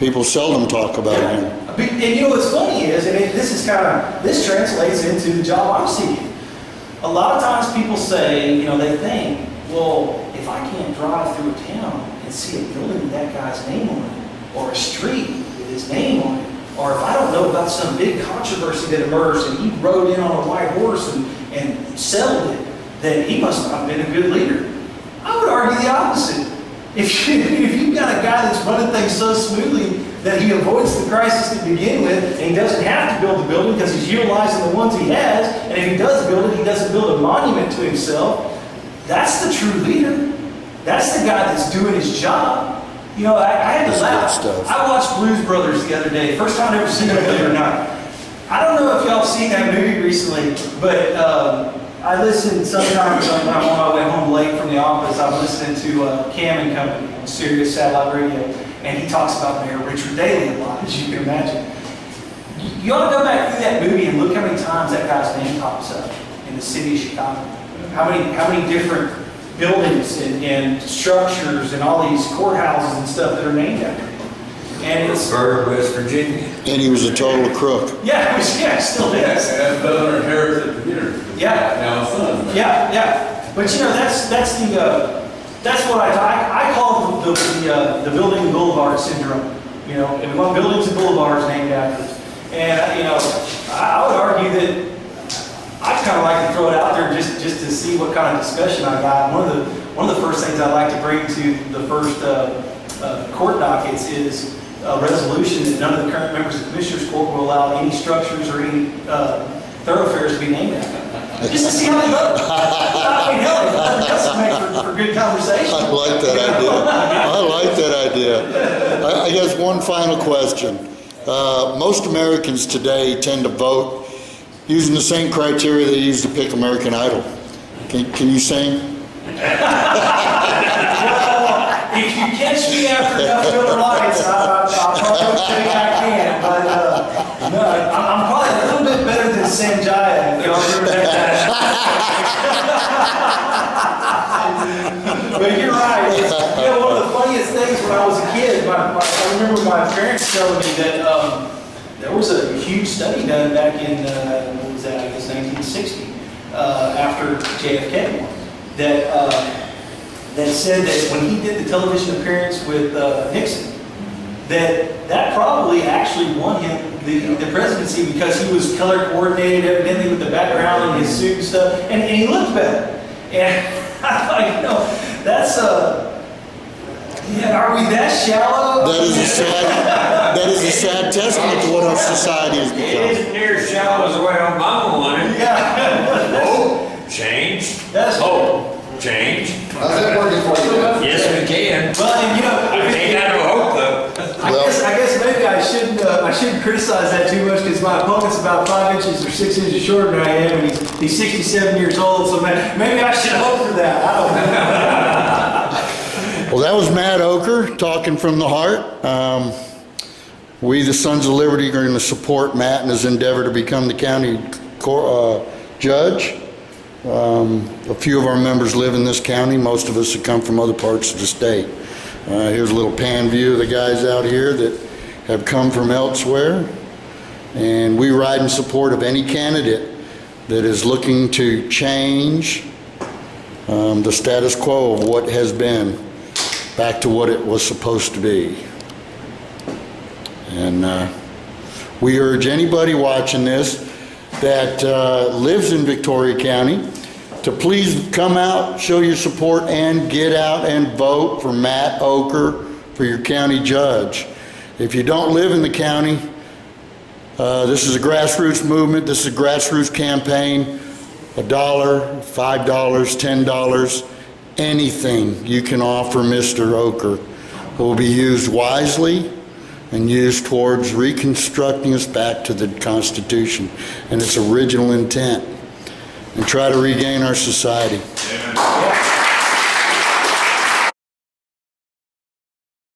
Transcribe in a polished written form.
People seldom talk about him. And you know what's funny is, and this translates into the job I'm seeking. A lot of times people say, they think, well, if I can't drive through a town and see a building with that guy's name on it, or a street with his name on it, or if I don't know about some big controversy that emerged and he rode in on a white horse and settled it, then he must not have been a good leader. I would argue the opposite. If you've got a guy that's running things so smoothly that he avoids the crisis to begin with, and he doesn't have to build the building because he's utilizing the ones he has, and if he does build it, he doesn't build a monument to himself, that's the true leader. That's the guy that's doing his job. I had to laugh. I watched Blues Brothers the other day. First time I've ever seen it, believe it or not. I don't know if y'all have seen that movie recently, but I listen sometimes when I'm on my way home late from the office. I'm listening to Cam and Company on Sirius Satellite Radio, and he talks about Mayor Richard Daley a lot, as you can imagine. You ought to go back through that movie and look how many times that guy's name pops up in the city of Chicago. How many different buildings and structures and all these courthouses and stuff that are named after him. And it's West Virginia. And he was a total crook. Yeah, still is. And Governor Harris at the dinner. Yeah. Now son. Yeah. But that's what I call the building and boulevard syndrome. And we want buildings and boulevards named after us. And I would argue that I'd kind of like to throw it out there just to see what kind of discussion I got. One of the first things I like to bring to the first court dockets is a resolution that none of the current members of the Commissioners Court will allow any structures or any thoroughfares to be named after. Just to see how they vote. I mean, hell, that's make for good conversation. I like that idea. I guess one final question. Most Americans today tend to vote using the same criteria they use to pick American Idol. Can you sing? Well, if you catch me after enough Miller Lights, I'll probably think I can. But no, I'm probably a little bit better than Sanjaya. But you're right. One of the funniest things when I was a kid, I remember my parents telling me that there was a huge study done back in, what was that, I guess 1960, after JFK won, that said that when he did the television appearance with Nixon, that probably actually won him the presidency because he was color coordinated evidently with the background and his suit and stuff, and he looked better. And I thought, that's are we that shallow? That is a sad testament to what our society has become. It isn't near as shallow as the way Obama wanted. Yeah. Hope change. That's hope change. How's that working for you? Yes, we can. But I ain't got no hope though. I guess maybe I shouldn't criticize that too much because my opponent's about 5 inches or 6 inches shorter than I am, and he's 67 years old. So maybe I should hope for that. I don't know. Well, that was Matt Ocker talking from the heart. We, the Sons of Liberty, are going to support Matt in his endeavor to become the county judge. A few of our members live in this county. Most of us have come from other parts of the state. Here's a little pan view of the guys out here that have come from elsewhere. And we ride in support of any candidate that is looking to change the status quo of what has been back to what it was supposed to be. And we urge anybody watching this that lives in Victoria County to please come out, show your support, and get out and vote for Matt Ocker for your county judge. If you don't live in the county, this is a grassroots movement. This is a grassroots campaign. $1, $5, $10, anything you can offer Mr. Ocker will be used wisely and used towards reconstructing us back to the Constitution and its original intent, and try to regain our society. Amen.